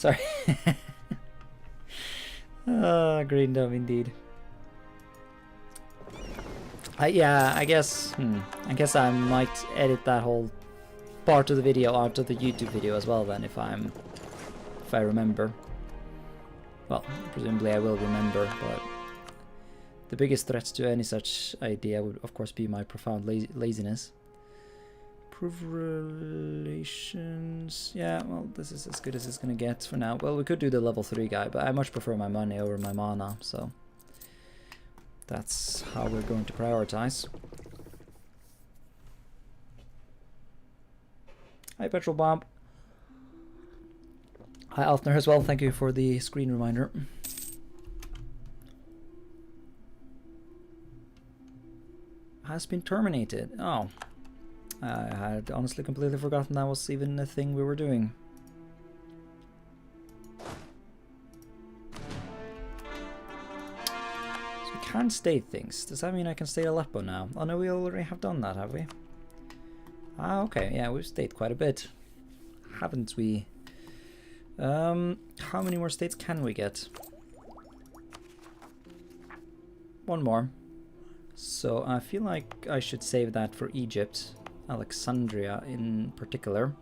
Sorry. Green dumb indeed. Yeah, I guess I might edit that whole part of the video out of the YouTube video as well then, if I remember. Well, presumably I will remember, but the biggest threat to any such idea would of course be my profound laziness. Improve relations. Yeah, well, this is as good as it's gonna get for now. Well, we could do the level 3 guy, but I much prefer my money over my mana, so that's how we're going to prioritize. Hi, Petrol Bomb. Hi, Alfner as well. Thank you for the screen reminder. Has been terminated. Oh. I had honestly completely forgotten that was even a thing we were doing. So we can state things. Does that mean I can state Aleppo now? Oh no, we already have done that, have we? Ah, okay, yeah, we've stayed quite a bit. Haven't we? How many more states can we get? One more. So I feel like I should save that for Egypt. Alexandria in particular.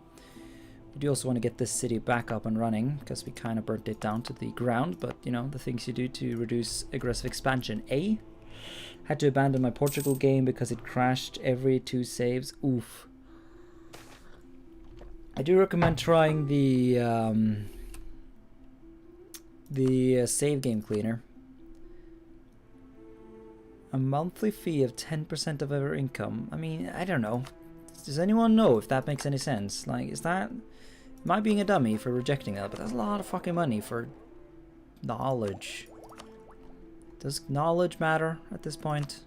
We do also want to get this city back up and running, because we kind of burnt it down to the ground, but you know, the things you do to reduce aggressive expansion. Had to abandon my Portugal game because it crashed every 2 saves. Oof. I do recommend trying the save game cleaner. A monthly fee of 10% of our income. I mean, I don't know. Does anyone know if that makes any sense? Like, is that... Am I being a dummy for rejecting that? But that's a lot of fucking money for knowledge. Does knowledge matter at this point?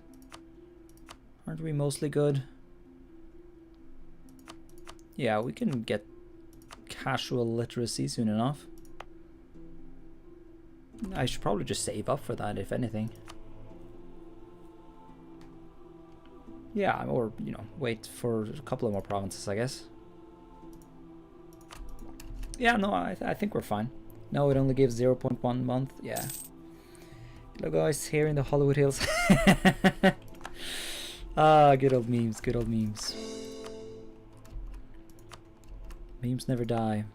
Aren't we mostly good? Yeah, we can get casual literacy soon enough. I should probably just save up for that, if anything. Yeah, or, you know, wait for a couple of more provinces, I guess. Yeah, no, I think we're fine. No, it only gives 0.1 month. Yeah. Hello, guys, here in the Hollywood Hills. Ah, good old memes, good old memes. Memes never die,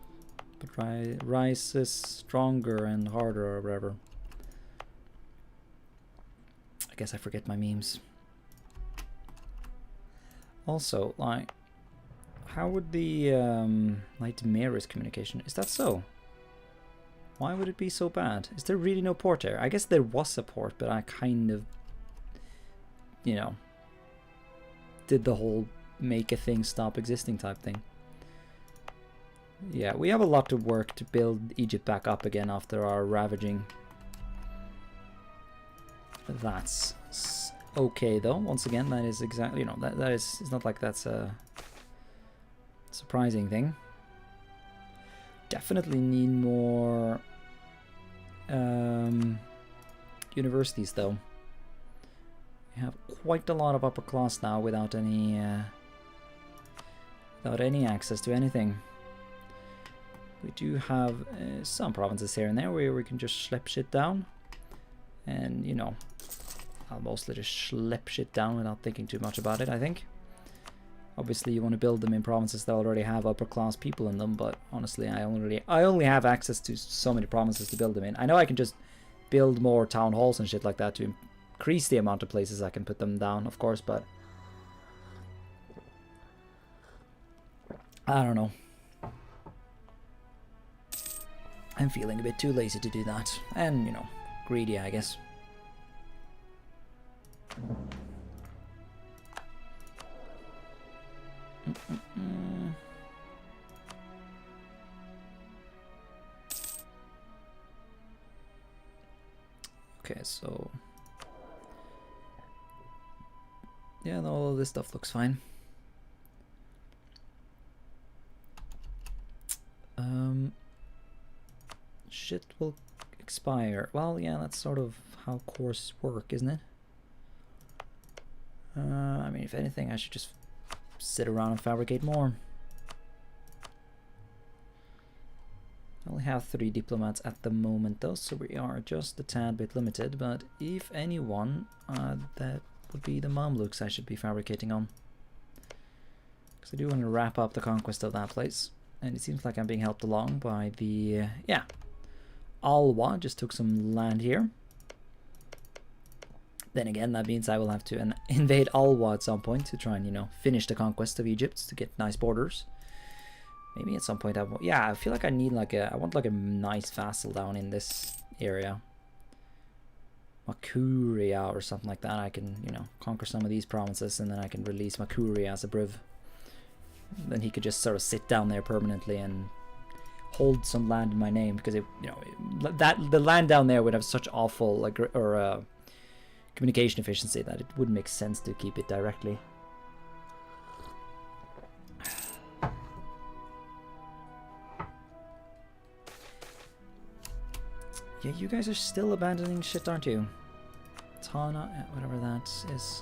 but rises stronger and harder or whatever. I guess I forget my memes. Also, like, how would the Knight Mary's communication? Is that so? Why would it be so bad? Is there really no port there? I guess there was a port, but I kind of, you know, did the whole make a thing stop existing type thing. Yeah, we have a lot of work to build Egypt back up again after our ravaging. That's okay though. Once again, that is exactly, you know, that is, it's not like that's a surprising thing. Definitely need more universities though. We have quite a lot of upper class now without any access to anything. We do have some provinces here and there where we can just schlep shit down. And, you know, I'll mostly just schlep shit down without thinking too much about it, I think. Obviously, you want to build them in provinces that already have upper class people in them, but honestly, I only have access to so many provinces to build them in. I know I can just build more town halls and shit like that to increase the amount of places I can put them down, of course, but I don't know. I'm feeling a bit too lazy to do that. And, you know, greedy, I guess. Okay, so... yeah, no, all of this stuff looks fine. Shit will expire. Well, yeah, that's sort of how cores work, isn't it? I mean, if anything, I should just sit around and fabricate more. I only have 3 diplomats at the moment though, so we are just a tad bit limited, but if anyone, that would be the Mamluks I should be fabricating on. Because I do want to wrap up the conquest of that place, and it seems like I'm being helped along by the, yeah, Alwa just took some land here. Then again, that means I will have to invade Alwa at some point to try and, you know, finish the conquest of Egypt to get nice borders. Maybe at some point I will. Yeah, I feel like I need like a. I want like a nice vassal down in this area. Makuria or something like that. I can, you know, conquer some of these provinces and then I can release Makuria as a briv. Then he could just sort of sit down there permanently and hold some land in my name, because it, you know, that the land down there would have such awful like communication efficiency that it wouldn't make sense to keep it directly. Yeah, you guys are still abandoning shit, aren't you? Tana, whatever that is.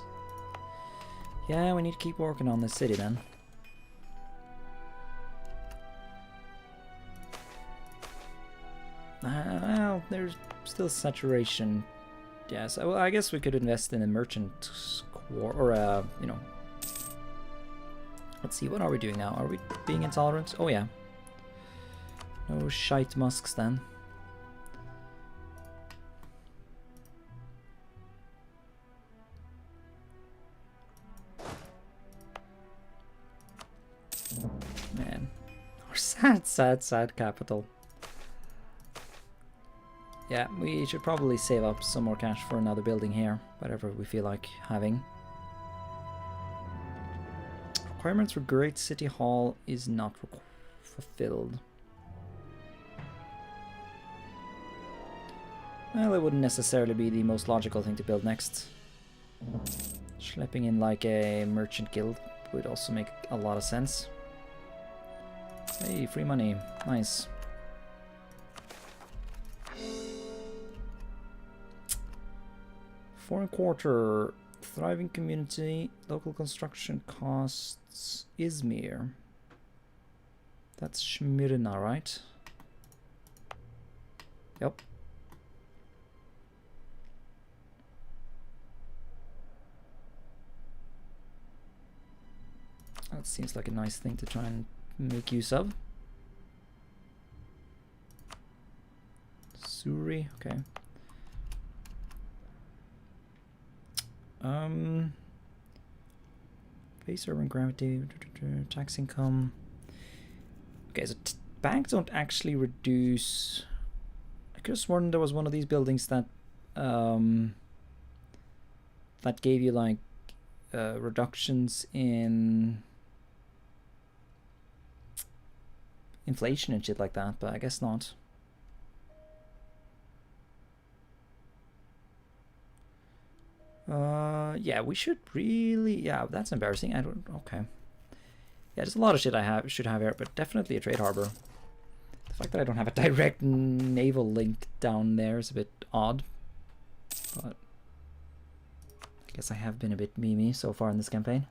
Yeah, we need to keep working on this city then. Well, there's still saturation. Yeah, so I guess we could invest in a merchant or you know. Let's see, what are we doing now? Are we being intolerant? Oh yeah. No shite musks then. Man, our sad capital. Yeah, we should probably save up some more cash for another building here, whatever we feel like having. Requirements for Great City Hall is not fulfilled. Well, it wouldn't necessarily be the most logical thing to build next. Schlepping in like a merchant guild would also make a lot of sense. Hey, free money. Nice. Foreign quarter, thriving community, local construction costs, Izmir. That's Smyrna, right? Yep. That seems like a nice thing to try and make use of. Suri, okay. Base urban gravity, tax income. Okay, so banks don't actually reduce. I could have sworn there was one of these buildings that that gave you like reductions in inflation and shit like that, but I guess not. Yeah, we should really. Yeah, that's embarrassing. I don't. Okay. Yeah, there's a lot of shit I should have here, but definitely a trade harbor. The fact that I don't have a direct naval link down there is a bit odd, but I guess I have been a bit memey so far in this campaign.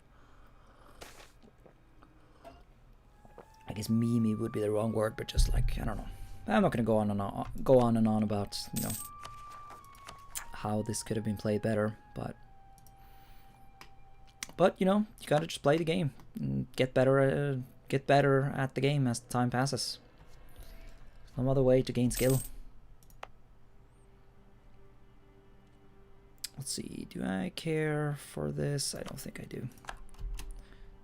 I guess memey would be the wrong word, but just like, I don't know. I'm not gonna go on and on about, you know, how this could have been played better, but you know, you gotta just play the game and get better at the game as time passes. There's no other way to gain skill. Let's see, do I care for this? I don't think I do.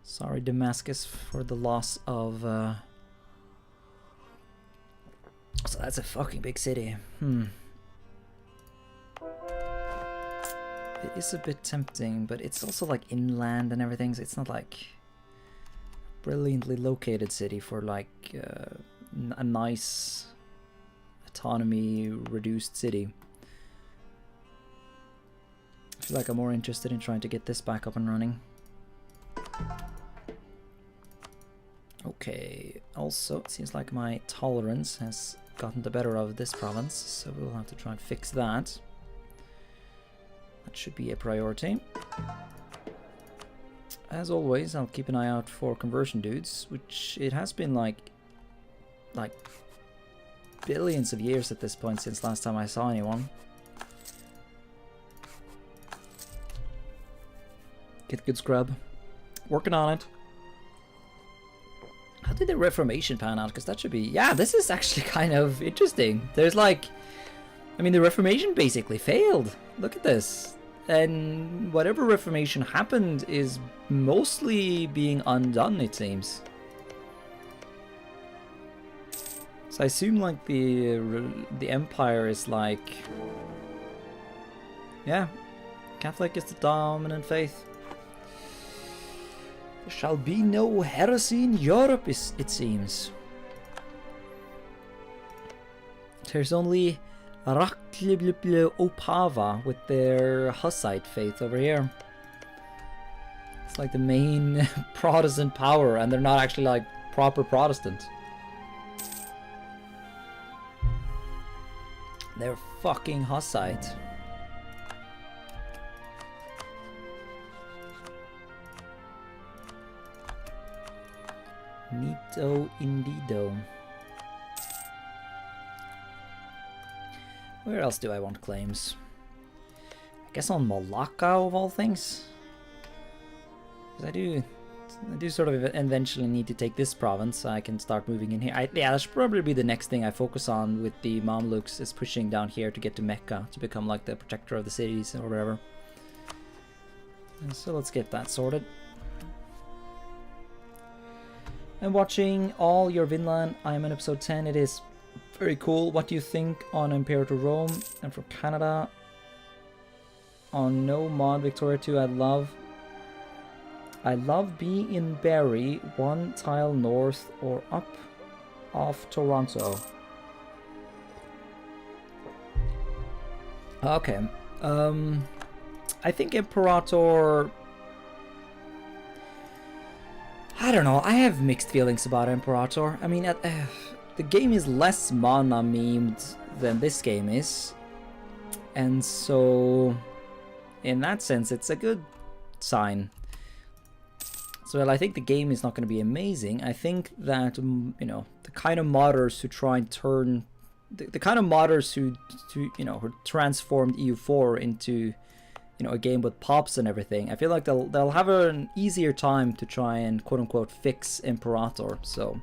Sorry, Damascus, for the loss of so that's a fucking big city. It is a bit tempting, but it's also like inland and everything, so it's not like a brilliantly located city for like a nice autonomy reduced city. I feel like I'm more interested in trying to get this back up and running. Okay, also it seems like my tolerance has gotten the better of this province, so we'll have to try and fix that. That should be a priority. As always, I'll keep an eye out for conversion dudes, which it has been like billions of years at this point since last time I saw anyone. Get good scrub. Working on it. How did the Reformation pan out? Because that should be... Yeah, this is actually kind of interesting. There's like... I mean, the Reformation basically failed. Look at this. And whatever Reformation happened is mostly being undone, it seems. So I assume like the Empire is like... Yeah, Catholic is the dominant faith. There shall be no heresy in Europe, it seems. There's only Opava with their Hussite faith over here. It's like the main Protestant power, and they're not actually like proper Protestant. They're fucking Hussite. Neato indeedo. Where else do I want claims? I guess on Malacca of all things. Because I do sort of eventually need to take this province so I can start moving in here. Yeah, that should probably be the next thing I focus on with the Mamluks, is pushing down here to get to Mecca, to become like the protector of the cities or whatever. So let's get that sorted. I'm watching all your Vinland. I'm in episode 10. It is very cool. What do you think on Imperator Rome? And for Canada, on No Mod Victoria 2, I love being in Barrie, one tile north or up off Toronto. Okay. I think Imperator... I don't know, I have mixed feelings about Imperator. I mean, the game is less mana memed than this game is. And so, in that sense, it's a good sign. So, well, I think the game is not going to be amazing. I think that, you know, the kind of modders who try and turn... The kind of modders who transformed EU4 into... you know, a game with pops and everything, I feel like they'll have an easier time to try and quote-unquote fix Imperator, so...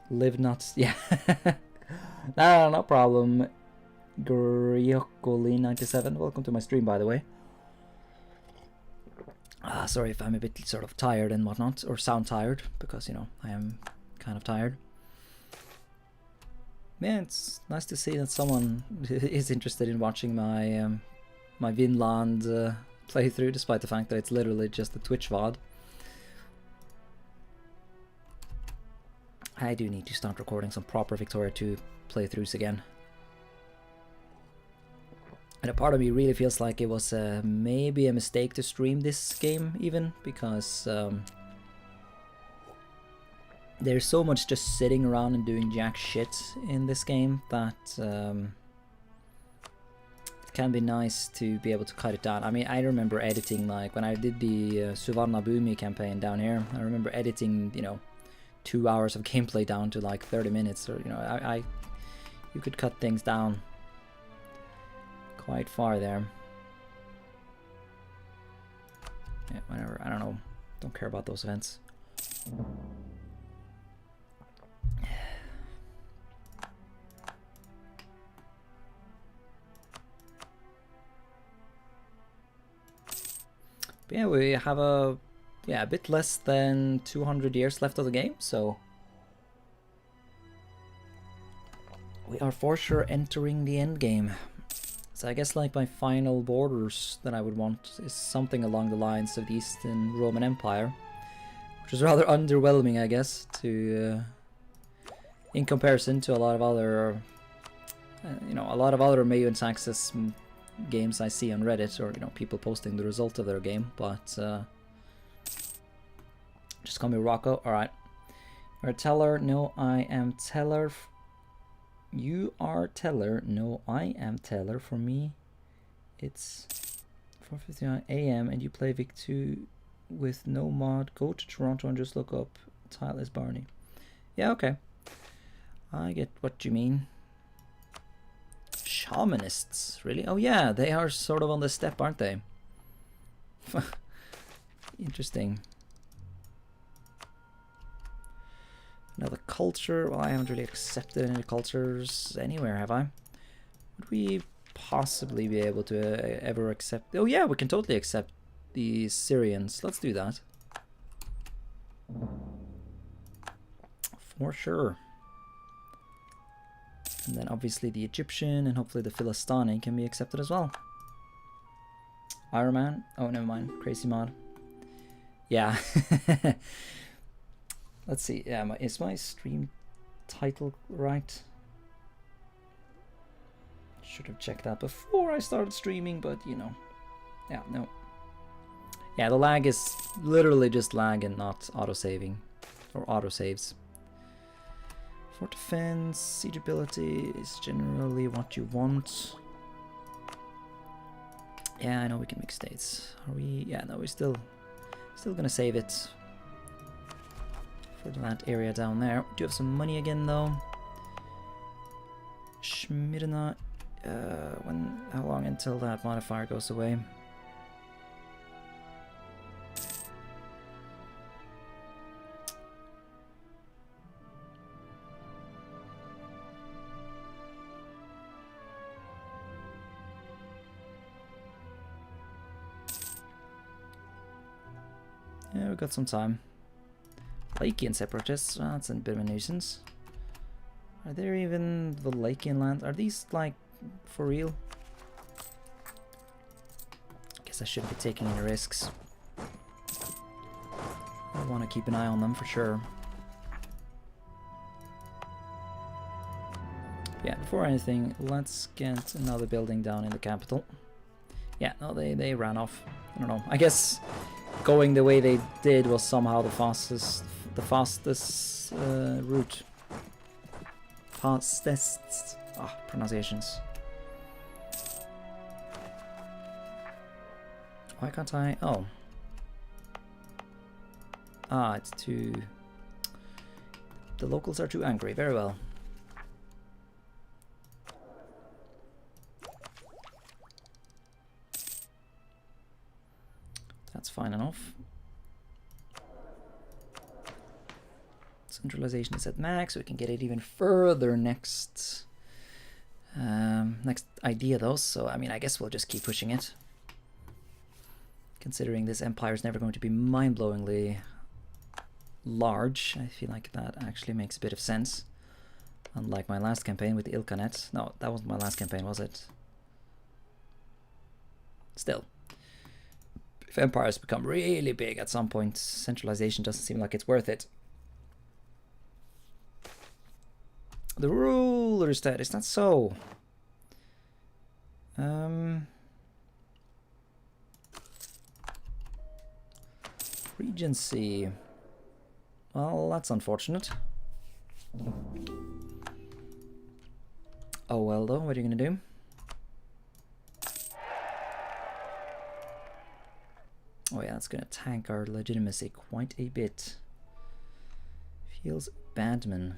live nuts, yeah. No problem. Griocoli97, welcome to my stream, by the way. Sorry if I'm a bit sort of tired and whatnot, or sound tired, because, you know, I am kind of tired. Yeah, it's nice to see that someone is interested in watching my my Vinland playthrough, despite the fact that it's literally just a Twitch VOD. I do need to start recording some proper Victoria 2 playthroughs again. And a part of me really feels like it was maybe a mistake to stream this game, even, because there's so much just sitting around and doing jack shit in this game that it can be nice to be able to cut it down. I mean, I remember editing, like, when I did the Suvarna Bhumi campaign down here, I remember editing, you know, 2 hours of gameplay down to like 30 minutes, or, you know, you could cut things down quite far there. Yeah, whatever, I don't know, don't care about those events. But yeah, we have a bit less than 200 years left of the game, so we are for sure entering the end game. So I guess like my final borders that I would want is something along the lines of the Eastern Roman Empire, which is rather underwhelming, I guess, to in comparison to a lot of other Meiou and Saxis games I see on Reddit, or, you know, people posting the result of their game. But just call me Rocco. All right. You're a teller. No, I am teller. You are teller. No, I am teller. For me, it's 4:59 a.m. and you play Vic 2 with no mod. Go to Toronto and just look up Tile is Barney. Yeah, okay. I get what you mean. Shamanists, really? Oh yeah, they are sort of on the step, aren't they? Interesting. Another culture. Well, I haven't really accepted any cultures anywhere, have I? Would we possibly be able to ever accept... Oh yeah, we can totally accept the Syrians. Let's do that. For sure. And then obviously the Egyptian and hopefully the Philistani can be accepted as well. Iron Man? Oh, never mind. Crazy mod. Yeah. Let's see. Yeah, is my stream title right? Should have checked that before I started streaming, but you know. Yeah, no. Yeah, the lag is literally just lag and not auto-saving. Or auto-saves. For defense, siege ability is generally what you want. Yeah, I know we can make states. Are we? Yeah, no, we're still gonna save it for that area down there. We do have some money again though. Schmidina, how long until that modifier goes away? Yeah, we've got some time. Lakian separatists, well, that's a bit of a nuisance. Are there even the Lakian lands? Are these like for real? Guess I shouldn't be taking any risks. I want to keep an eye on them for sure. Yeah, before anything, let's get another building down in the capital. Yeah, no, they ran off. I don't know. I guess going the way they did was somehow the fastest route. Fastest pronunciations. Why can't I? Oh. It's too... The locals are too angry. Very well. That's fine enough. Centralization is at max, so we can get it even further next idea though. So I mean, I guess we'll just keep pushing it. Considering this empire is never going to be mind-blowingly large, I feel like that actually makes a bit of sense. Unlike my last campaign with the Ilkhanet. No, that wasn't my last campaign, was it? Still. If empires become really big at some point, centralization doesn't seem like it's worth it. The ruler's dead, is that so? Regency. Well, that's unfortunate. Oh well though, what are you gonna do? Oh yeah, that's gonna tank our legitimacy quite a bit. Feels badman.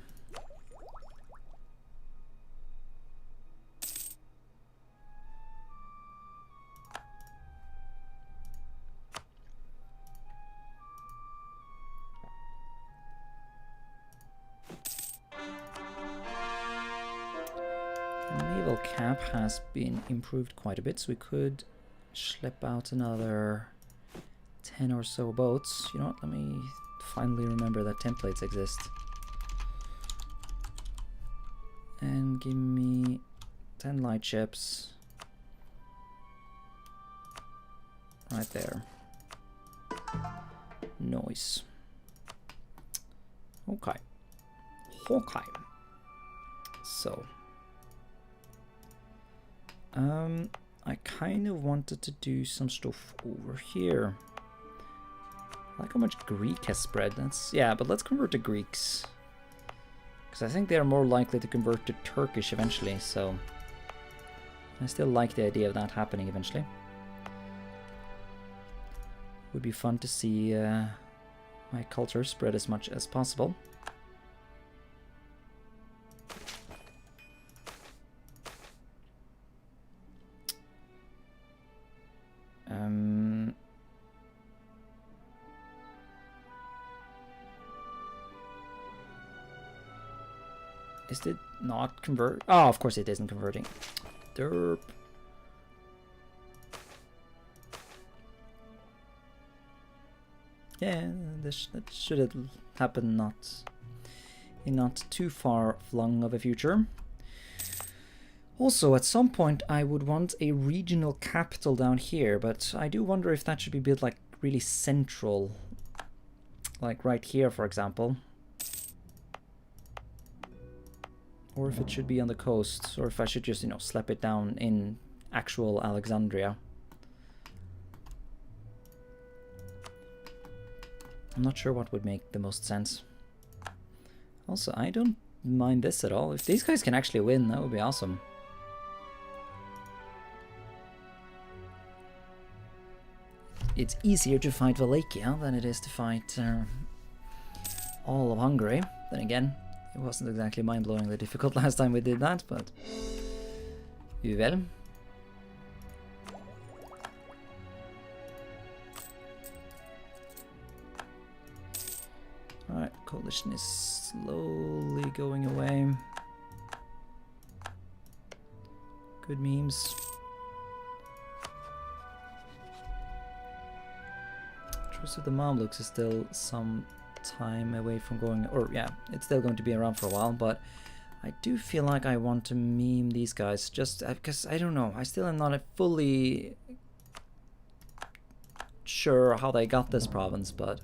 Cap has been improved quite a bit, so we could schlep out another 10 or so boats. You know what, let me finally remember that templates exist. And give me 10 light ships. Right there. Nice. Okay. Okay. So... I kind of wanted to do some stuff over here. I like how much Greek has spread. That's, yeah, but let's convert to Greeks. Because I think they are more likely to convert to Turkish eventually, so... I still like the idea of that happening eventually. Would be fun to see my culture spread as much as possible. Is it not convert? Oh, of course it isn't converting. Derp. Yeah, that should have happened in not too far flung of a future. Also, at some point I would want a regional capital down here, but I do wonder if that should be built like really central. Like right here, for example. Or if it should be on the coast, or if I should just, you know, slap it down in actual Alexandria. I'm not sure what would make the most sense. Also, I don't mind this at all. If these guys can actually win, that would be awesome. It's easier to fight Wallachia than it is to fight all of Hungary. Then again, it wasn't exactly mind-blowingly difficult last time we did that, but... Well. Alright, coalition is slowly going away. Good memes. Truce of the Mamluks is still some time away from going, or yeah, it's still going to be around for a while, but I do feel like I want to meme these guys just because I don't know, I still am not fully sure how they got this province, but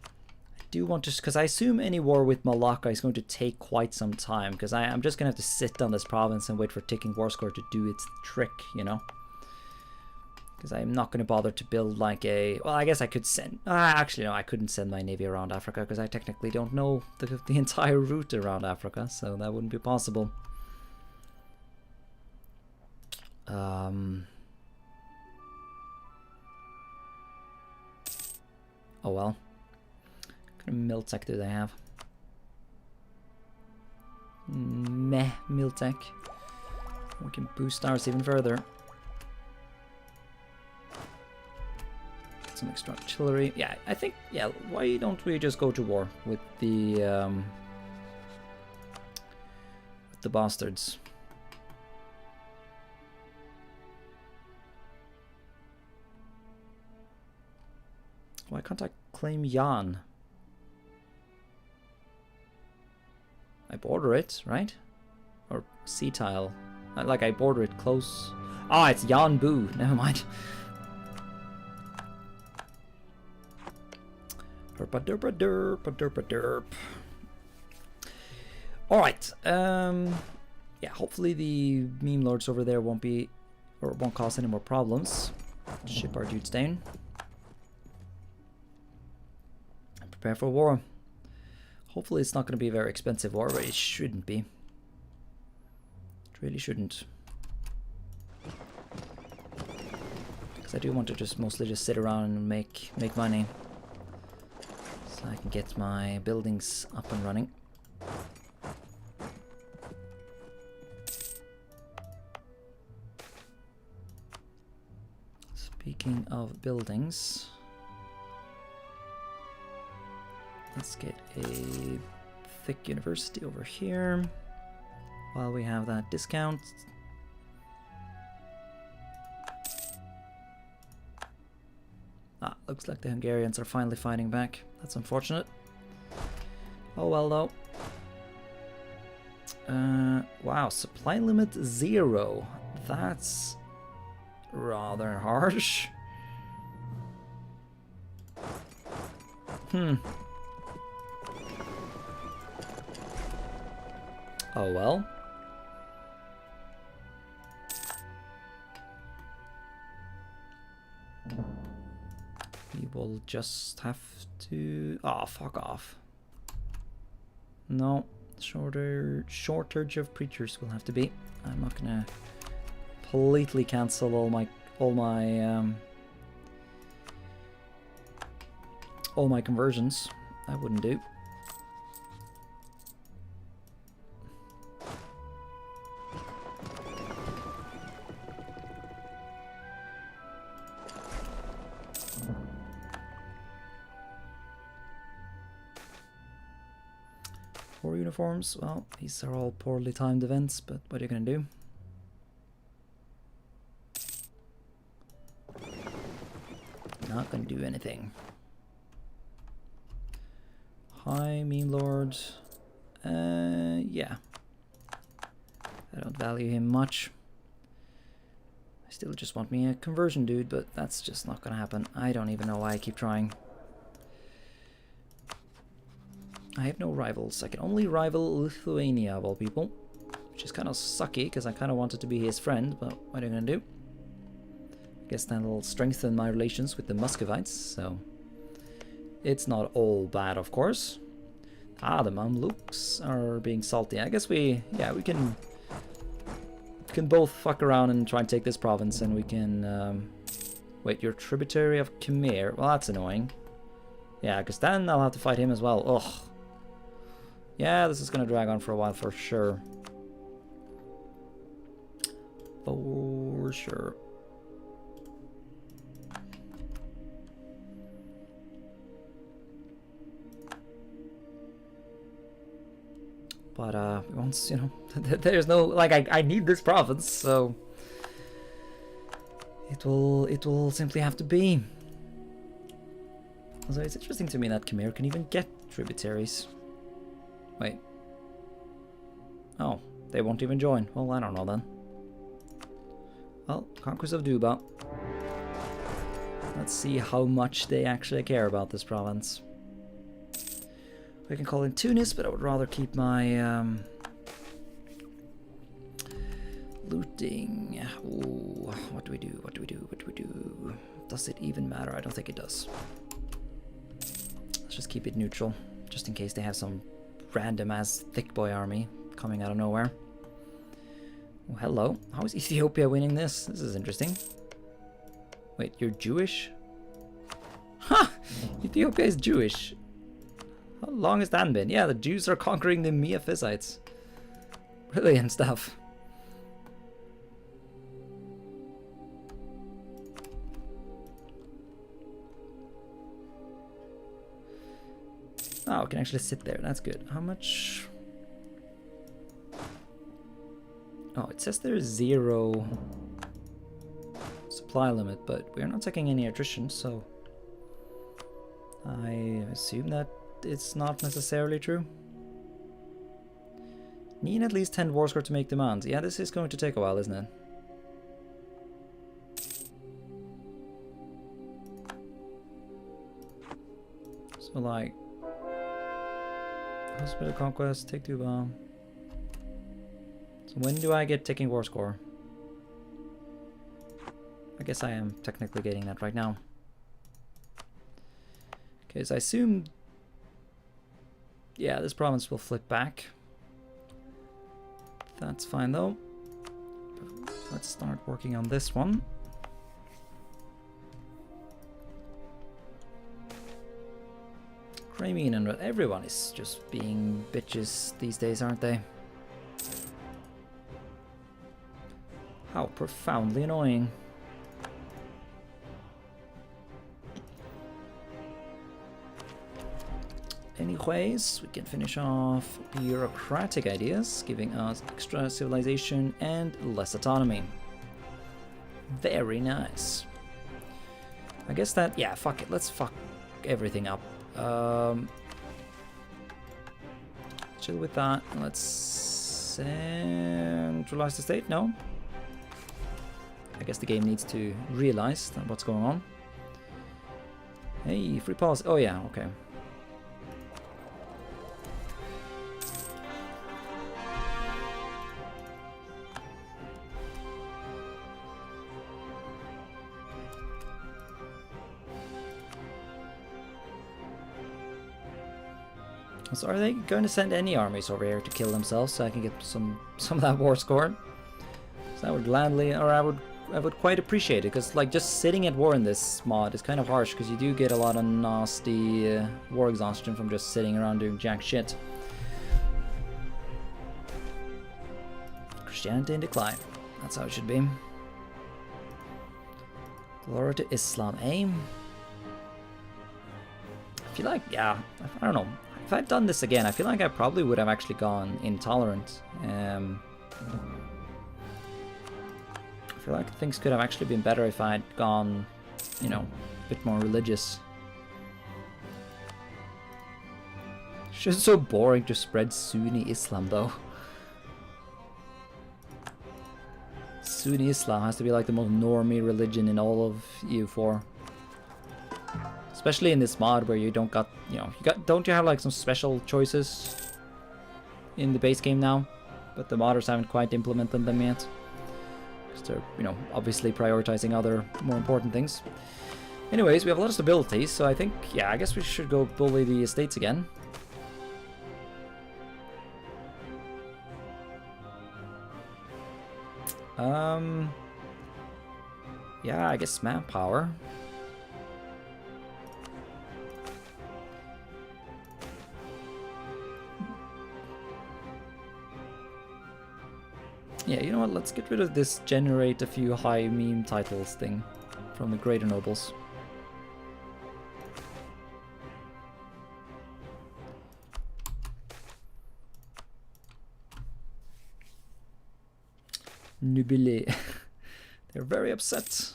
I do want to, because I assume any war with Malacca is going to take quite some time, because I'm just going to have to sit on this province and wait for ticking war score to do its trick, you know? Because I'm not going to bother to build like a... Well, I guess I could send... actually, no, I couldn't send my navy around Africa because I technically don't know the entire route around Africa, so that wouldn't be possible. Oh well. What kind of Miltech do they have? Meh, Miltech. We can boost ours even further. Some extra artillery. Yeah, I think, yeah, why don't we just go to war with the bastards? Why can't I claim Yan? I border it, right? Or sea tile. Like I border it close. Ah, it's Yan Bu. Never mind. Alright, yeah, hopefully the meme lords over there won't cause any more problems. Ship our dudes down. And prepare for war. Hopefully it's not going to be a very expensive war, but it shouldn't be. It really shouldn't. Because I do want to just mostly just sit around and make money. So I can get my buildings up and running. Speaking of buildings, let's get a thick university over here while we have that discount. Ah, looks like the Hungarians are finally fighting back. That's unfortunate. Oh well though. Wow, supply limit 0. That's rather harsh. Oh well. We will just have to... Oh, fuck off. No, shortage of preachers will have to be. I'm not gonna completely cancel all my conversions. That wouldn't do. EU4 uniforms. Well, these are all poorly timed events, but what are you gonna do? Not gonna do anything. Hi, meme lord. Yeah. I don't value him much. I still just want me a conversion dude, but that's just not gonna happen. I don't even know why I keep trying. I have no rivals. I can only rival Lithuania of all people, which is kind of sucky because I kind of wanted to be his friend, but what are you gonna do? I guess that'll strengthen my relations with the Muscovites, so it's not all bad, of course. Ah, the Mamluks are being salty. I guess we can both fuck around and try and take this province, and we can wait, you're tributary of Khmer. Well, that's annoying. Yeah, because then I'll have to fight him as well. Ugh. Yeah, this is gonna drag on for a while for sure. For sure. But once, you know, there's no, like, I need this province, so it will simply have to be. Also, it's interesting to me that Khmer can even get tributaries. Wait. Oh, they won't even join. Well, I don't know then. Well, Conquest of Duba. Let's see how much they actually care about this province. I can call in Tunis, but I would rather keep my looting. Ooh, what do we do? What do we do? What do we do? Does it even matter? I don't think it does. Let's just keep it neutral, just in case they have some random ass thick boy army coming out of nowhere. Oh, hello. How is Ethiopia winning this? This is interesting. Wait, you're Jewish? Ha! Ethiopia is Jewish. How long has that been? Yeah, the Jews are conquering the Miaphysites. Brilliant stuff. Oh, we can actually sit there. That's good. How much? Oh, it says there's 0 supply limit, but we're not taking any attrition, so I assume that it's not necessarily true. Need at least 10 war score to make demands. Yeah, this is going to take a while, isn't it? So like, hospital conquest, take 2 bomb. So when do I get taking war score? I guess I am technically getting that right now. Okay, so I assume, yeah, this province will flip back. That's fine though. Let's start working on this one. Crimean and everyone is just being bitches these days, aren't they? How profoundly annoying. Anyways, we can finish off bureaucratic ideas, giving us extra civilization and less autonomy. Very nice. I guess that, yeah, fuck it, let's fuck everything up. Chill with that. Let's centralize the state. No, I guess the game needs to realize that what's going on. Hey, free policy. Oh yeah, okay. So are they going to send any armies over here to kill themselves so I can get some of that war score? So I would gladly, or I would quite appreciate it, because like just sitting at war in this mod is kind of harsh, because you do get a lot of nasty war exhaustion from just sitting around doing jack shit. Christianity in decline. That's how it should be. Glory to Islam, eh? I feel like, yeah, I don't know. If I'd done this again, I feel like I probably would have actually gone intolerant. I feel like things could have actually been better if I'd gone, you know, a bit more religious. It's just so boring to spread Sunni Islam though. Sunni Islam has to be like the most normie religion in all of EU4. Especially in this mod where you don't got, you know, don't you have like some special choices in the base game now? But the modders haven't quite implemented them yet. Because they're, you know, obviously prioritizing other more important things. Anyways, we have a lot of stability, so I think, yeah, I guess we should go bully the estates again. Yeah, I guess manpower. Yeah, you know what, let's get rid of this generate a few high meme titles thing from the greater nobles. Nubile. They're very upset.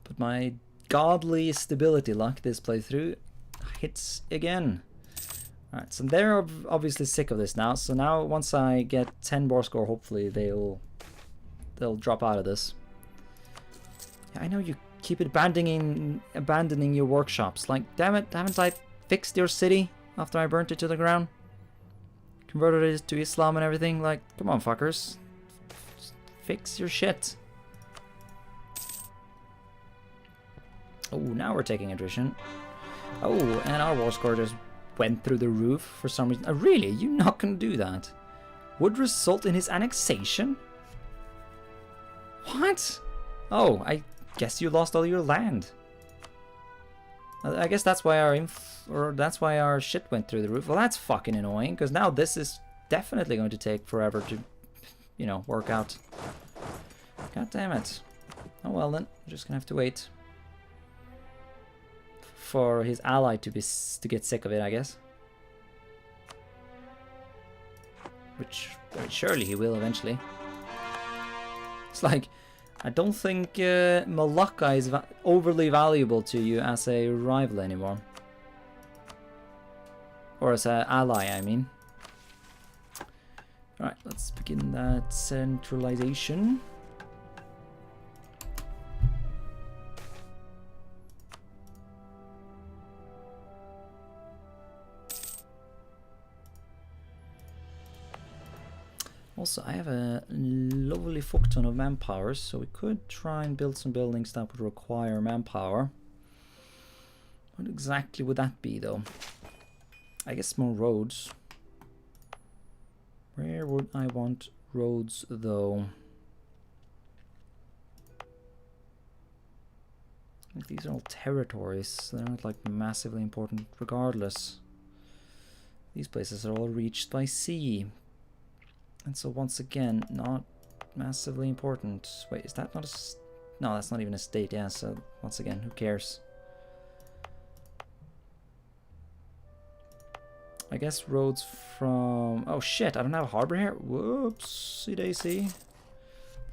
But my godly stability luck this playthrough hits again. Alright, so they're obviously sick of this now. So now once I get 10 bar score, hopefully they'll drop out of this. Yeah, I know you keep abandoning your workshops. Like, damn it, haven't I fixed your city after I burnt it to the ground? Converted it to Islam and everything. Like, come on, fuckers. Just fix your shit. Oh, now we're taking attrition. Oh, and our war score just went through the roof for some reason. Really? You're not gonna do that? Would result in his annexation? What? Oh, I guess you lost all your land. I guess that's why our shit went through the roof. Well, that's fucking annoying, because now this is definitely going to take forever to, you know, work out. God damn it. Oh well then, we're just gonna have to wait for his ally to get sick of it, I guess. Which, I mean, surely he will eventually. It's like, I don't think Malacca is overly valuable to you as a rival anymore. Or as an ally, I mean. Alright, let's begin that centralization. Also, I have a lovely fuck ton of manpower, so we could try and build some buildings that would require manpower. What exactly would that be, though? I guess more roads. Where would I want roads, though? These are all territories, so they're not like massively important regardless. These places are all reached by sea. And so once again, not massively important. Wait, is that not a... No, that's not even a state, yeah, so once again, who cares? I guess roads from... Oh shit, I don't have a harbor here? Whoops, daisy.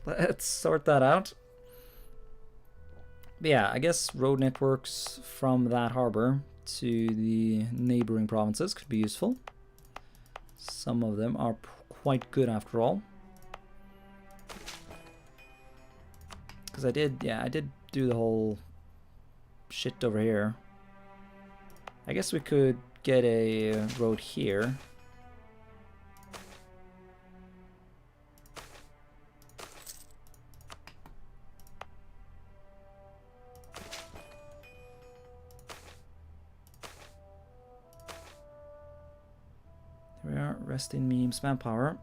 Let's sort that out. But yeah, I guess road networks from that harbor to the neighboring provinces could be useful. Some of them are quite good after all. Because I did do the whole shit over here. I guess we could get a road here. There we are, rest in memes manpower.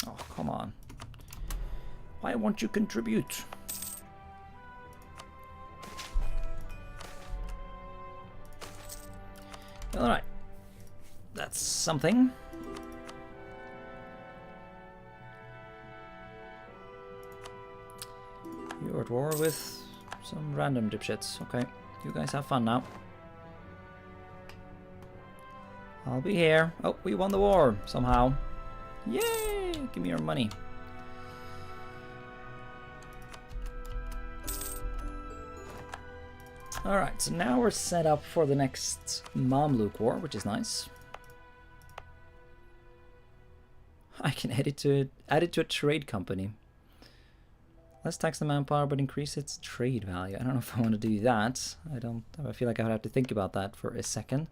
Oh, come on. Why won't you contribute? Alright. That's something. You're at war with some random dipshits. Okay, you guys have fun now. I'll be here. Oh, we won the war somehow. Yay! Give me your money. Alright, so now we're set up for the next Mamluk war, which is nice. I can add it to a trade company. Less tax the manpower, but increase its trade value. I don't know if I want to do that. I feel like I would have to think about that for a second.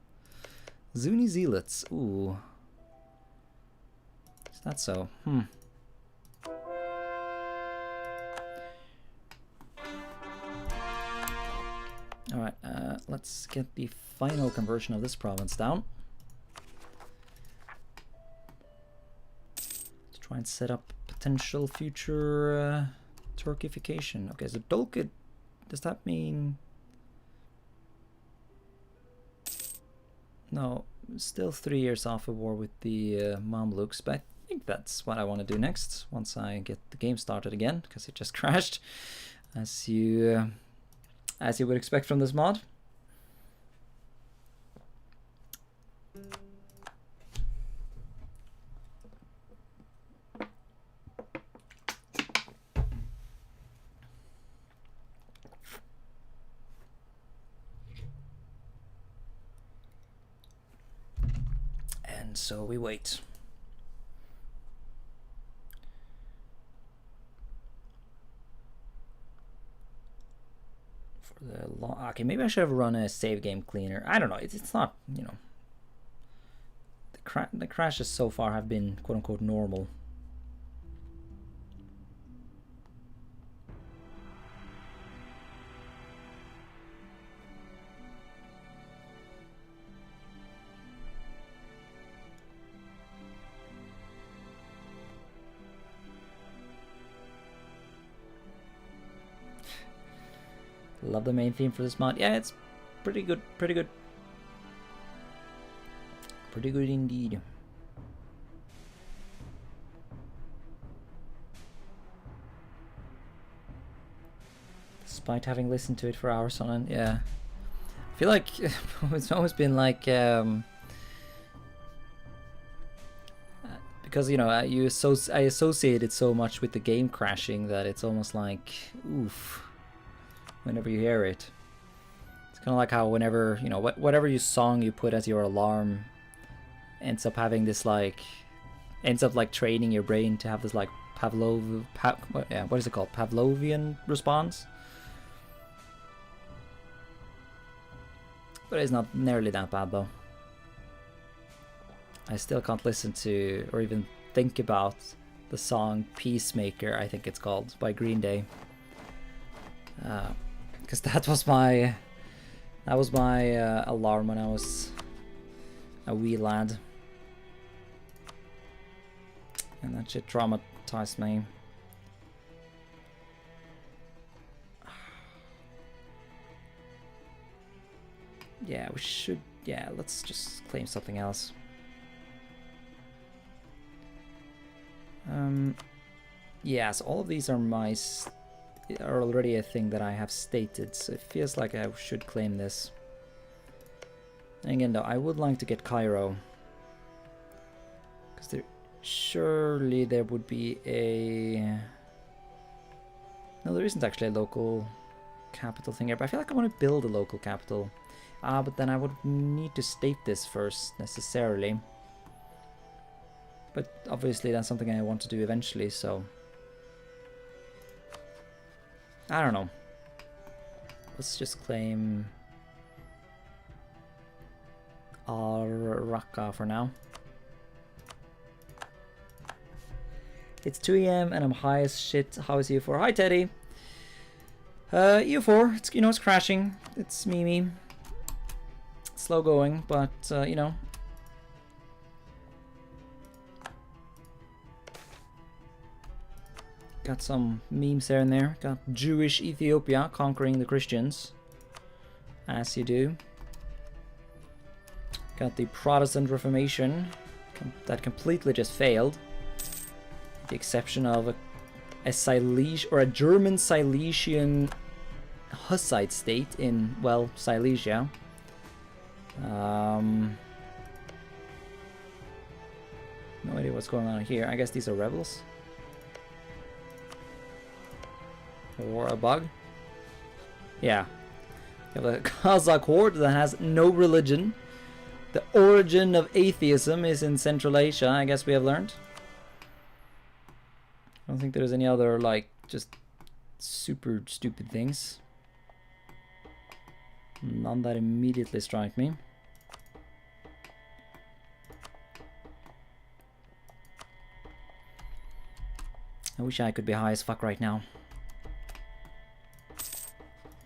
Zuni Zealots. Ooh. Is that so? Alright, let's get the final conversion of this province down. Let's try and set up potential future Turkification. Okay, so Dolkid, does that mean... No, still 3 years off a war with the Mamluks, but I think that's what I want to do next, once I get the game started again, because it just crashed, as you would expect from this mod. And so we wait. Okay, maybe I should have run a save game cleaner. I don't know. It's not, you know. The crashes so far have been quote unquote normal. Love the main theme for this mod. Yeah, it's pretty good, pretty good. Pretty good indeed. Despite having listened to it for hours on end, yeah. I feel like it's always been like, because, you know, I associate it so much with the game crashing that it's almost like, oof. Whenever you hear it, it's kind of like how whenever, you know, whatever song you put as your alarm ends up having this like, ends up like training your brain to have this like what is it called, Pavlovian response. But it's not nearly that bad though. I still can't listen to or even think about the song Peacemaker, I think it's called, by Green Day. Because that was my alarm when I was a wee lad, and that shit traumatized me. Yeah, we should. Yeah, let's just claim something else. Yeah, so all of these are my. Are already a thing that I have stated, so it feels like I should claim this. And again though, I would like to get Cairo, because surely there would be a... No, there isn't actually a local capital thing here, but I feel like I want to build a local capital. But then I would need to state this first, necessarily. But obviously that's something I want to do eventually, so... I don't know. Let's just claim Raqqa for now. It's 2 AM and I'm high as shit. How is EU4? Hi Teddy. EU4, it's, you know, it's crashing. It's memey. It's slow going, but you know. Got some memes here and there. Got Jewish Ethiopia conquering the Christians, as you do. Got the Protestant Reformation that completely just failed, with the exception of a a Silesia or a German Silesian Hussite state in, well, Silesia. No idea what's going on here. I guess these are rebels. Or a bug. Yeah. You have a Kazakh horde that has no religion. The origin of atheism is in Central Asia, I guess we have learned. I don't think there's any other, like, just super stupid things. None that immediately strike me. I wish I could be high as fuck right now.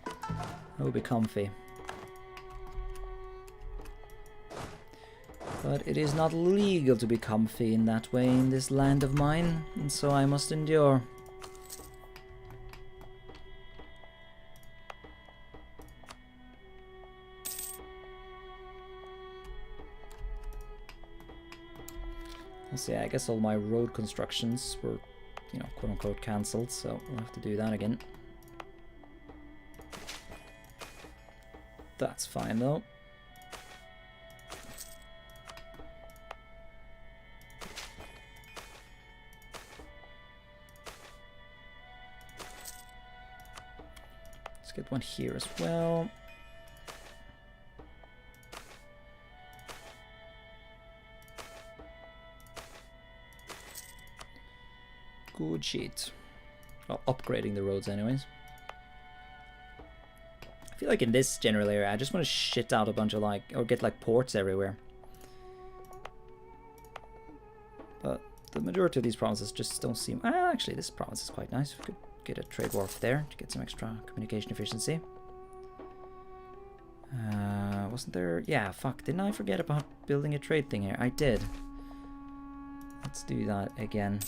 That would be comfy. But it is not legal to be comfy in that way in this land of mine, and so I must endure. So yeah, I guess all my road constructions were, you know, quote-unquote cancelled, so we'll have to do that again. That's fine though. Let's get one here as well. Good shit. Oh, upgrading the roads anyways. I feel like in this general area I just want to shit out a bunch of like, or get like ports everywhere. But the majority of these provinces just don't seem... actually this province is quite nice. We could get a trade wharf there to get some extra communication efficiency. Wasn't there... Yeah, fuck. Didn't I forget about building a trade thing here? I did. Let's do that again.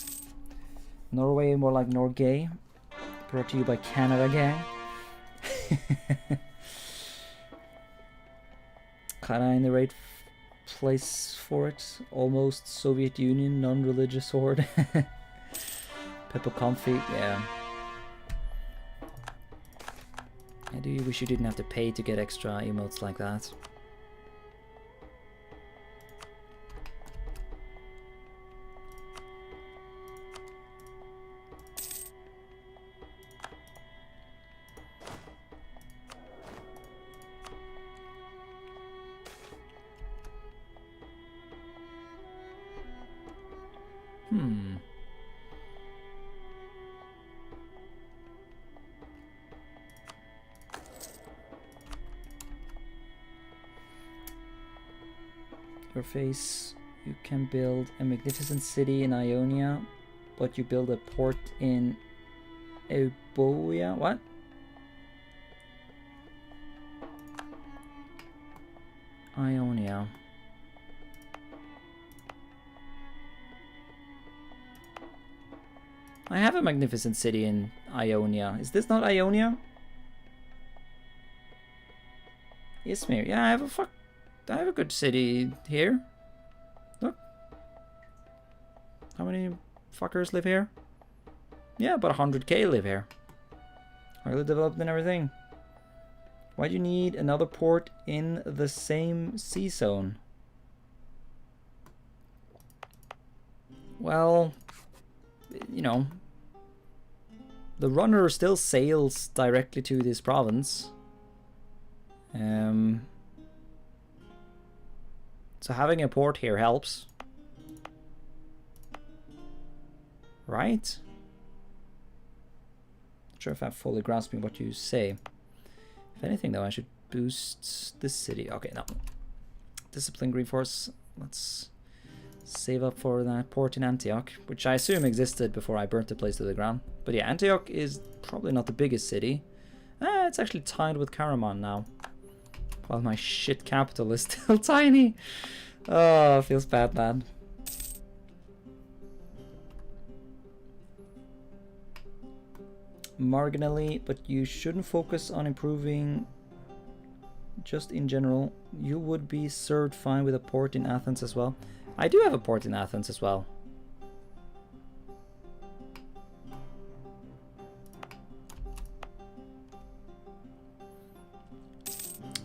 Norway, more like Norgay. Brought to you by Canada Gang. Kinda in the right place for it. Almost Soviet Union, non-religious horde. Pepper comfy, yeah. I do wish you didn't have to pay to get extra emotes like that. Your face, you can build a magnificent city in Ionia, but you build a port in Euboea. What? Ionia. I have a magnificent city in Ionia. Is this not Ionia? Izmir. Yeah, I have a good city here. Look. How many fuckers live here? Yeah, about 100k live here. Highly developed and everything. Why do you need another port in the same sea zone? Well, you know, the runner still sails directly to this province. So having a port here helps. Right? Not sure if I'm fully grasping what you say. If anything though, I should boost this city. Okay, no. Discipline GreenFors. Let's save up for that port in Antioch, which I assume existed before I burnt the place to the ground. But yeah, Antioch is probably not the biggest city. It's actually tied with Karaman now. While my shit capital is still tiny. Oh, feels bad, man. Marginally, but you shouldn't focus on improving just in general. You would be served fine with a port in Athens as well. I do have a port in Athens as well.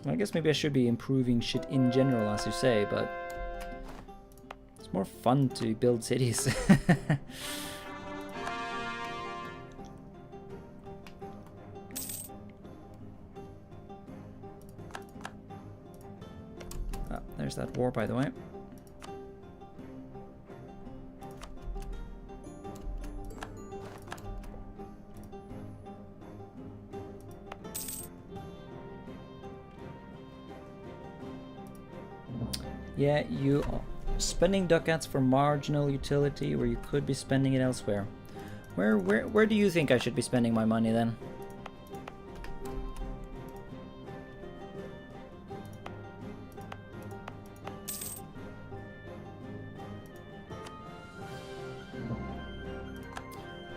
I guess maybe I should be improving shit in general, as you say, but it's more fun to build cities. Oh, there's that war, by the way. Yeah, you are spending ducats for marginal utility where you could be spending it elsewhere. Where do you think I should be spending my money then?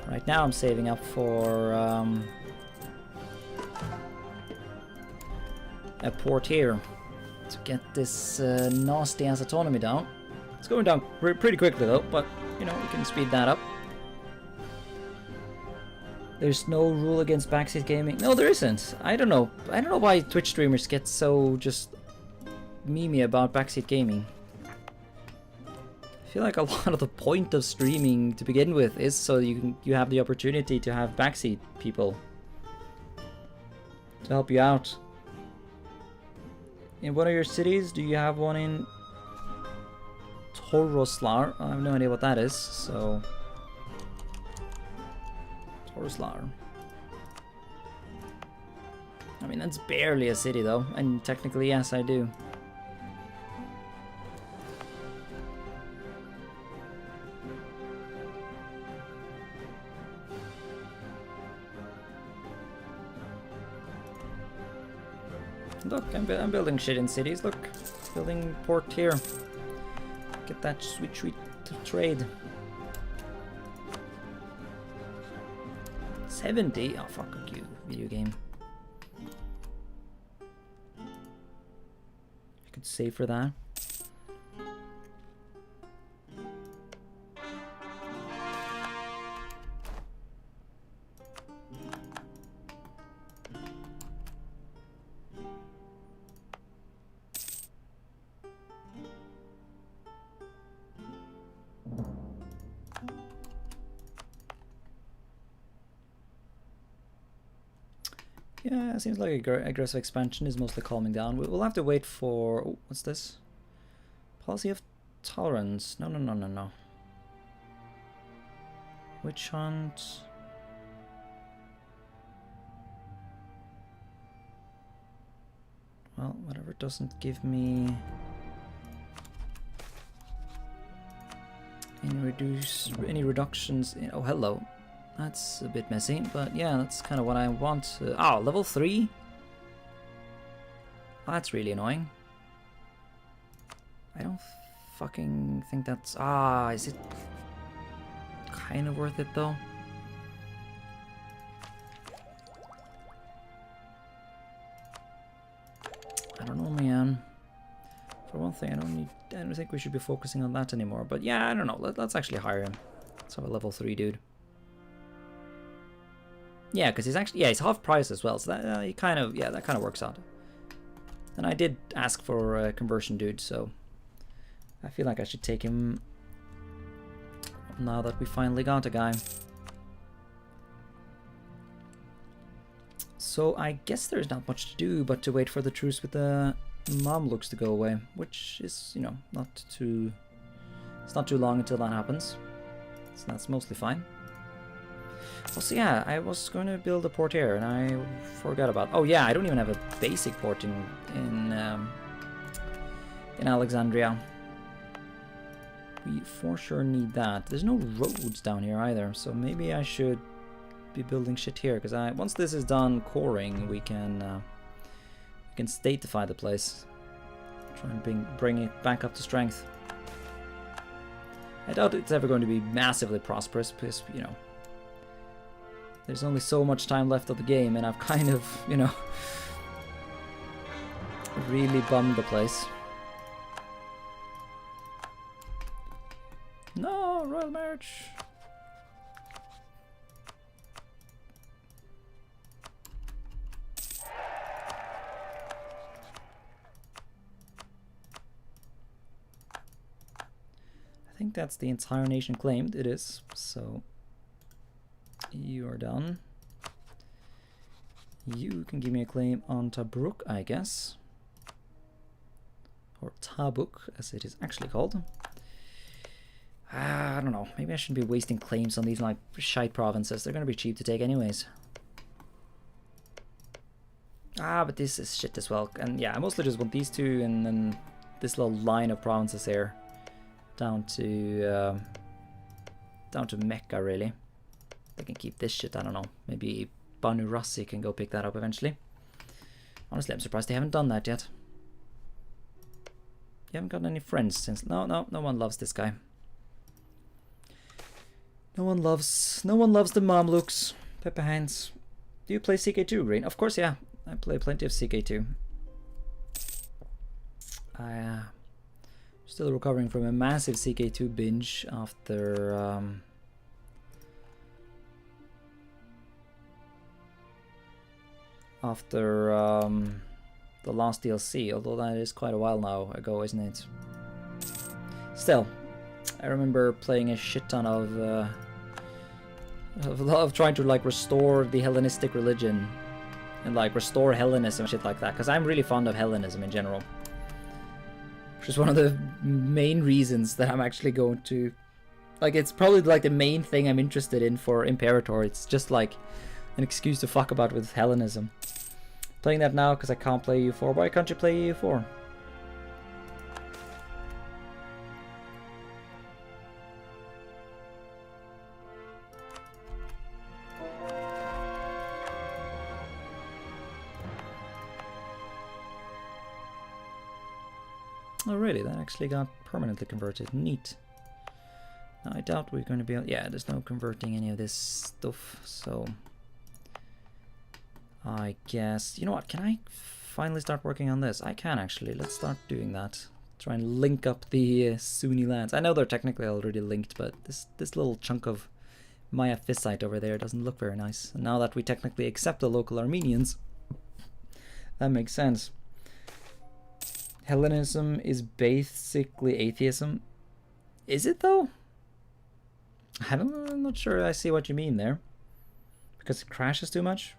Right now I'm saving up for a port here to get this nasty ass autonomy down. It's going down pretty quickly though, but you know, we can speed that up. There's no rule against backseat gaming. No, there isn't. I don't know why Twitch streamers get so just memey about backseat gaming. I feel like a lot of the point of streaming to begin with is so you have the opportunity to have backseat people to help you out. In one of your cities, do you have one in Toroslar? I have no idea what that is, so... Toroslar. I mean, that's barely a city though, and technically yes, I do. Look, I'm building shit in cities, look. Building port here. Get that sweet trade. 70? Oh, fuck you, video game. I could save for that. Yeah, it seems like aggressive expansion is mostly calming down. We'll have to wait for... Oh, what's this? Policy of tolerance. No. Witch hunt. Well, whatever doesn't give me... any reductions in... Oh, hello. That's a bit messy, but yeah, that's kind of what I want. Oh, level 3? Oh, that's really annoying. I don't fucking think that's... Ah, is it kind of worth it though? I don't know, man. For one thing, I don't think we should be focusing on that anymore. But yeah, I don't know. Let's actually hire him. Let's have a level 3 dude. Yeah, because he's actually, he's half price as well, so that that kind of works out. And I did ask for a conversion dude, so I feel like I should take him now that we finally got a guy. So I guess there's not much to do but to wait for the truce with the Mamluks to go away, which is, you know, it's not too long until that happens, so that's mostly fine. Well, so yeah, I was going to build a port here, and I forgot about... Oh yeah, I don't even have a basic port in Alexandria. We for sure need that. There's no roads down here either, so maybe I should be building shit here, because once this is done coring, we can statify the place. Try and bring it back up to strength. I doubt it's ever going to be massively prosperous, because, you know, there's only so much time left of the game, and I've kind of, you know, really bummed the place. No, royal marriage. think that's the entire nation claimed. It is. So you are done. You can give me a claim on Tobruk, I guess. Or Tabuk, as it is actually called. I don't know. Maybe I shouldn't be wasting claims on these like shite provinces. They're gonna be cheap to take anyways. But this is shit as well. And yeah, I mostly just want these two and then this little line of provinces here down to Mecca, really. They can keep this shit. I don't know. Maybe Banu Rassi can go pick that up eventually. Honestly, I'm surprised they haven't done that yet. You haven't gotten any friends since. No one loves this guy. No one loves the Mamluks. Pepper Hands. Do you play CK2, Green? Of course, yeah. I play plenty of CK2. Still recovering from a massive CK2 binge after the last DLC, although that is quite a while now ago, isn't it? Still, I remember playing a shit ton of trying to like restore the Hellenistic religion and like restore Hellenism and shit like that, because I'm really fond of Hellenism in general, which is one of the main reasons that I'm actually going to, like, it's probably like the main thing I'm interested in for Imperator. It's just like an excuse to fuck about with Hellenism. Playing that now because I can't play EU4. Why can't you play EU4? Oh really, that actually got permanently converted. Neat. Now, I doubt we're going to be able... Yeah, there's no converting any of this stuff, so... I guess... You know what, can I finally start working on this? I can actually. Let's start doing that. Try and link up the Sunni lands. I know they're technically already linked, but this little chunk of Maya Fissite over there doesn't look very nice. And now that we technically accept the local Armenians, that makes sense. Hellenism is basically atheism. Is it though? I'm not sure I see what you mean there. Because it crashes too much?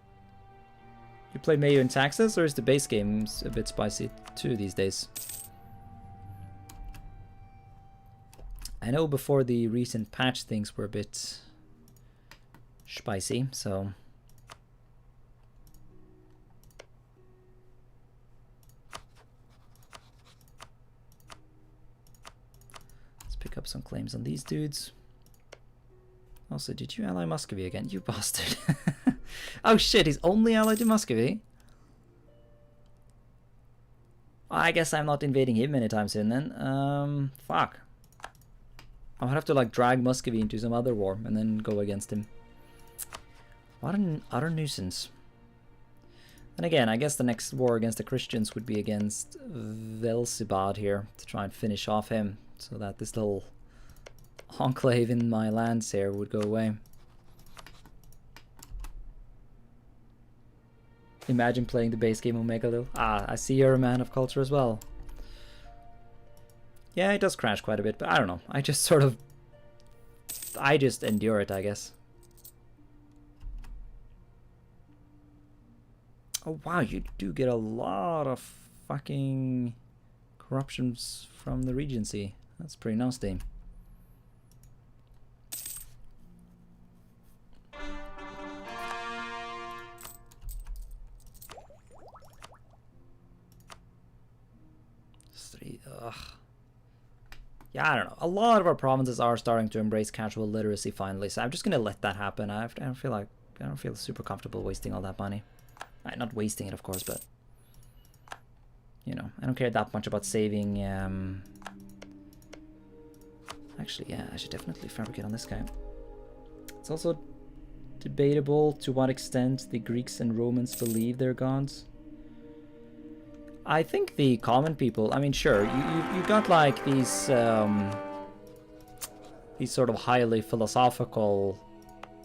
You play Meiou in Taxes, or is the base game a bit spicy too these days? I know before the recent patch things were a bit spicy, so... Pick up some claims on these dudes. Also, did you ally Muscovy again? You bastard. Oh shit, he's only allied to Muscovy? I guess I'm not invading him anytime soon then. Fuck. I'll have to like drag Muscovy into some other war and then go against him. What an utter nuisance. And again, I guess the next war against the Christians would be against Velsibad here to try and finish off him, so that this little enclave in my lands here would go away. Imagine playing the base game of Megalil. I see you're a man of culture as well. Yeah, it does crash quite a bit, but I don't know. I just sort of... I just endure it, I guess. Oh wow, you do get a lot of fucking corruptions from the Regency. That's pretty nasty. Ugh. Yeah, I don't know. A lot of our provinces are starting to embrace casual literacy finally, so I'm just gonna let that happen. I don't feel super comfortable wasting all that money. Not wasting it, of course, but you know, I don't care that much about saving. Actually, yeah, I should definitely fabricate on this guy. It's also debatable to what extent the Greeks and Romans believe they're gods. I think the common people, I mean, sure, you got like these sort of highly philosophical,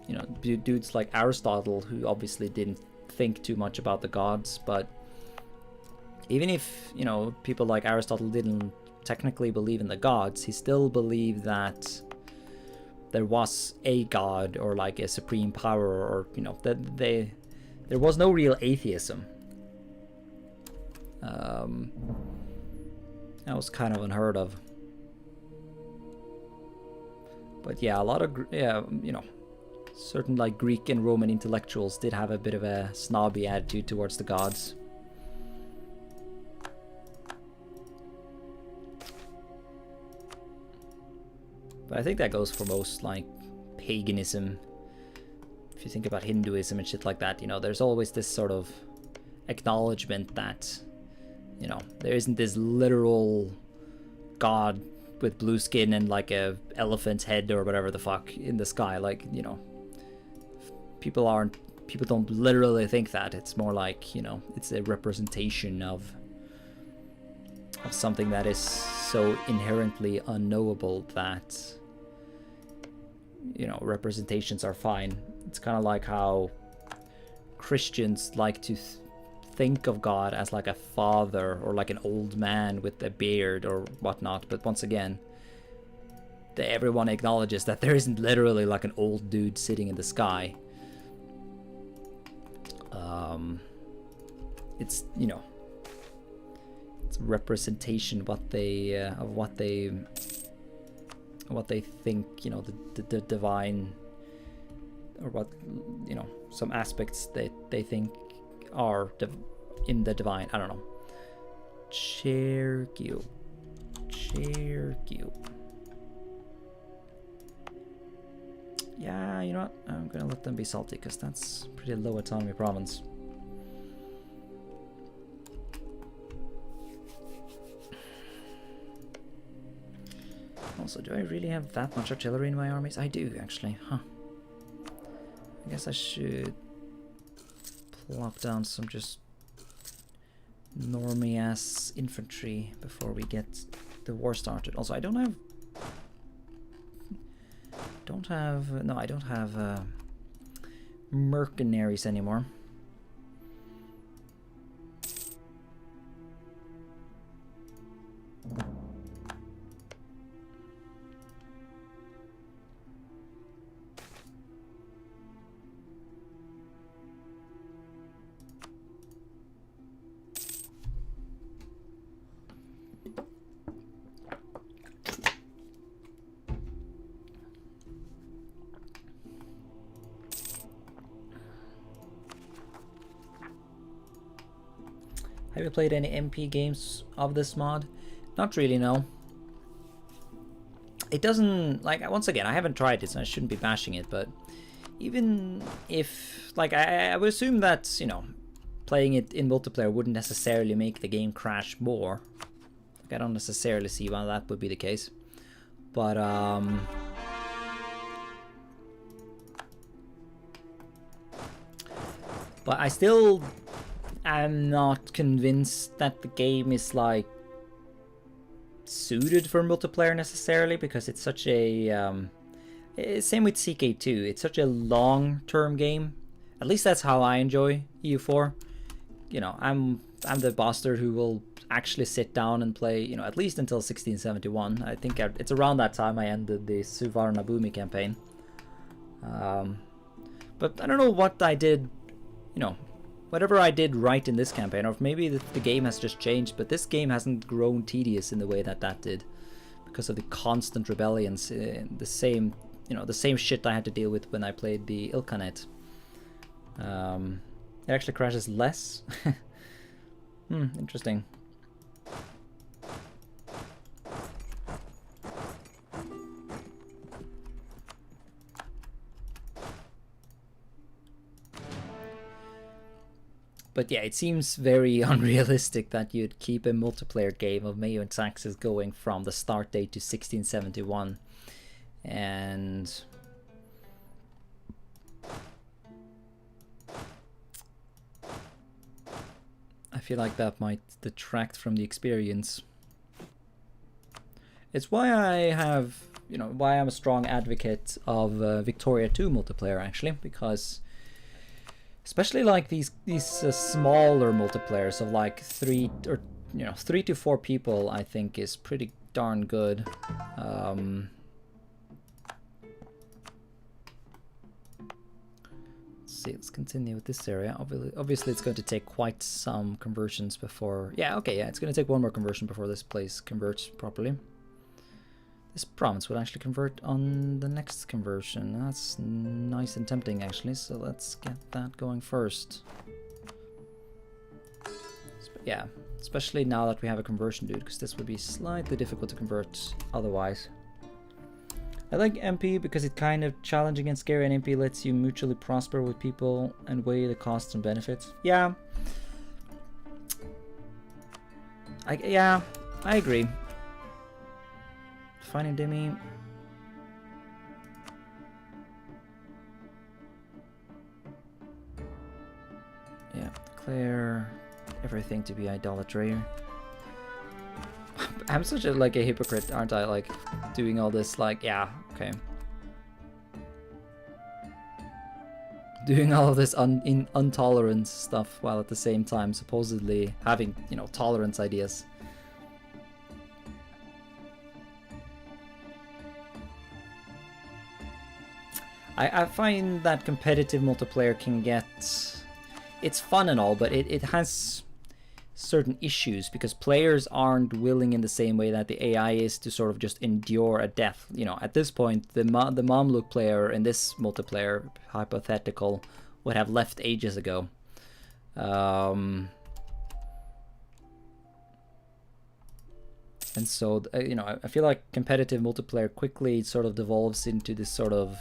you know, dudes like Aristotle, who obviously didn't think too much about the gods, but even if, you know, people like Aristotle didn't technically believe in the gods, he still believed that there was a god or like a supreme power, or you know, that there was no real atheism. That was kind of unheard of. But yeah, a lot of you know, certain like Greek and Roman intellectuals did have a bit of a snobby attitude towards the gods. But I think that goes for most like paganism. If you think about Hinduism and shit like that, you know, there's always this sort of acknowledgement that, you know, there isn't this literal god with blue skin and like a elephant's head or whatever the fuck in the sky. Like, you know, people don't literally think that. It's more like, you know, it's a representation of something that is so inherently unknowable that, you know, representations are fine. It's kind of like how Christians like to think of God as like a father or like an old man with a beard or whatnot, but once again, everyone acknowledges that there isn't literally like an old dude sitting in the sky. It's, you know, it's a representation of what they think, you know, the divine, or what, you know, some aspects that they think are in the divine. I don't know. Cherkyu. Yeah, you know what? I'm gonna let them be salty because that's pretty low autonomy province. Also, do I really have that much artillery in my armies? I do, actually. Huh. I guess I should plop down some just normie-ass infantry before we get the war started. Also, I don't have mercenaries anymore. Have you played any MP games of this mod? Not really, no. It doesn't, like, once again, I haven't tried it, so I shouldn't be bashing it, but even if, like, I would assume that, you know, playing it in multiplayer wouldn't necessarily make the game crash more. Like, I don't necessarily see why that would be the case. But, I still am not convinced that the game is like suited for multiplayer necessarily, because it's such a same with CK2. It's such a long-term game. At least that's how I enjoy EU4. You know, I'm the bastard who will actually sit down and play, you know, at least until 1671. I think it's around that time I ended the Suvarnabhumi campaign. But I don't know what I did, you know, whatever I did right in this campaign, or maybe the game has just changed, but this game hasn't grown tedious in the way that did, because of the constant rebellions, the same, you know, the same shit I had to deal with when I played the Ilkhanate. It actually crashes less. Interesting. But yeah, it seems very unrealistic that you'd keep a multiplayer game of Meiou and Saxes going from the start date to 1671. And I feel like that might detract from the experience. It's why I have, you know, why I'm a strong advocate of Victoria 2 multiplayer, actually, because especially like these smaller multiplayers of like 3 or you know, 3 to 4 people I think is pretty darn good. See, let's continue with this area. Obviously it's going to take quite some conversions before... Yeah, okay, yeah, it's going to take one more conversion before this place converts properly. This province will actually convert on the next conversion. That's nice and tempting, actually, so let's get that going first. Yeah, especially now that we have a conversion dude, because this would be slightly difficult to convert otherwise. I like MP because it's kind of challenging and scary, and MP lets you mutually prosper with people and weigh the costs and benefits. Yeah. I agree. Finding Demi. Yeah, declare everything to be idolatry. I'm such a like a hypocrite, aren't I? Like doing all this, like, yeah, okay. Doing all of this intolerance stuff while at the same time supposedly having, you know, tolerance ideas. I find that competitive multiplayer can get... It's fun and all, but it has certain issues because players aren't willing in the same way that the AI is to sort of just endure a death. You know, at this point, the Mamluk player in this multiplayer, hypothetical, would have left ages ago. And so, you know, I feel like competitive multiplayer quickly sort of devolves into this sort of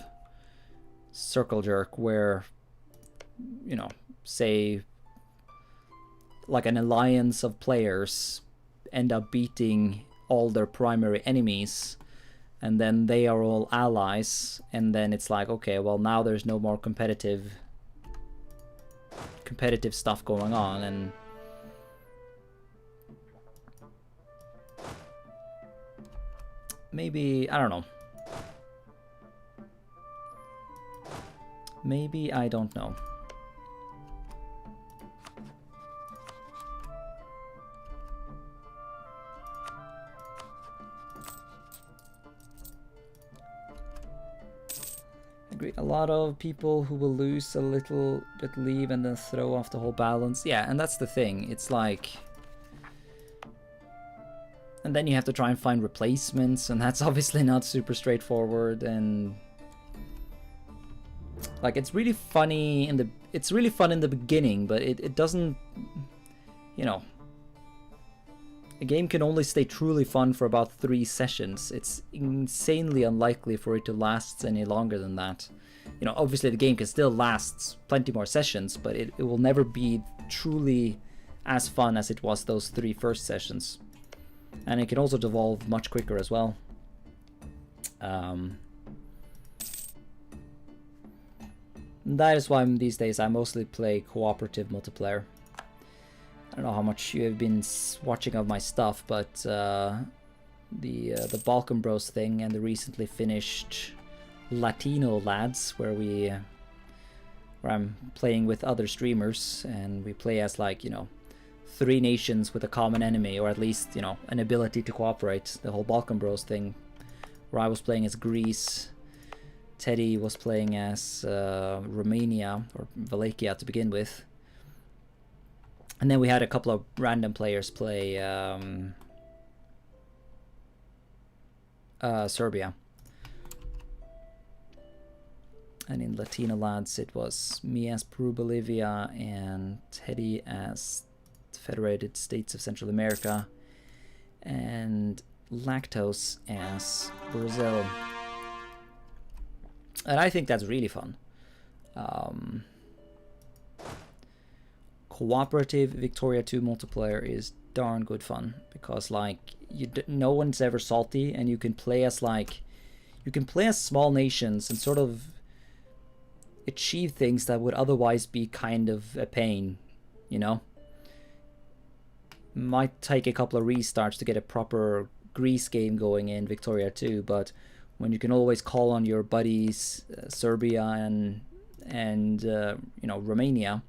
circle jerk where, you know, say like an alliance of players end up beating all their primary enemies, and then they are all allies, and then it's like, okay, well, now there's no more competitive stuff going on, and maybe, I don't know. Maybe, I don't know. Agree. A lot of people who will lose a little bit leave and then throw off the whole balance. Yeah, and that's the thing. It's like... And then you have to try and find replacements, and that's obviously not super straightforward, and... Like, it's really funny in the... It's really fun in the beginning, but it doesn't... You know... A game can only stay truly fun for about 3 sessions. It's insanely unlikely for it to last any longer than that. You know, obviously the game can still last plenty more sessions, but it will never be truly as fun as it was those 3 first sessions. And it can also devolve much quicker as well. That is why these days I mostly play cooperative multiplayer. I don't know how much you have been watching of my stuff, but the Balkan Bros thing and the recently finished Latino Lads, where I'm playing with other streamers, and we play as, like, you know, 3 nations with a common enemy, or at least, you know, an ability to cooperate. The whole Balkan Bros thing, where I was playing as Greece, Teddy was playing as Romania, or Wallachia to begin with. And then we had a couple of random players play Serbia. And in Latina Lads, it was me as Peru, Bolivia, and Teddy as Federated States of Central America, and Lactose as Brazil. And I think that's really fun. Cooperative Victoria 2 multiplayer is darn good fun, because, like, no one's ever salty, and you can play as, like, you can play as small nations and sort of achieve things that would otherwise be kind of a pain, you know? Might take a couple of restarts to get a proper Greece game going in Victoria 2, but when you can always call on your buddies, Serbia and you know, Romania,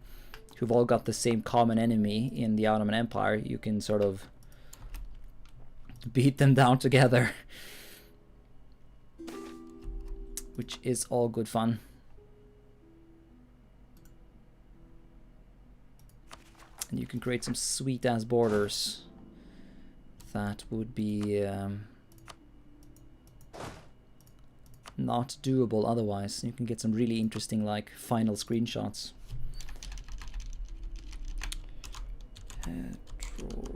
who've all got the same common enemy in the Ottoman Empire, you can sort of beat them down together. Which is all good fun. And you can create some sweet ass borders that would be not doable otherwise. You can get some really interesting like final screenshots. Petrol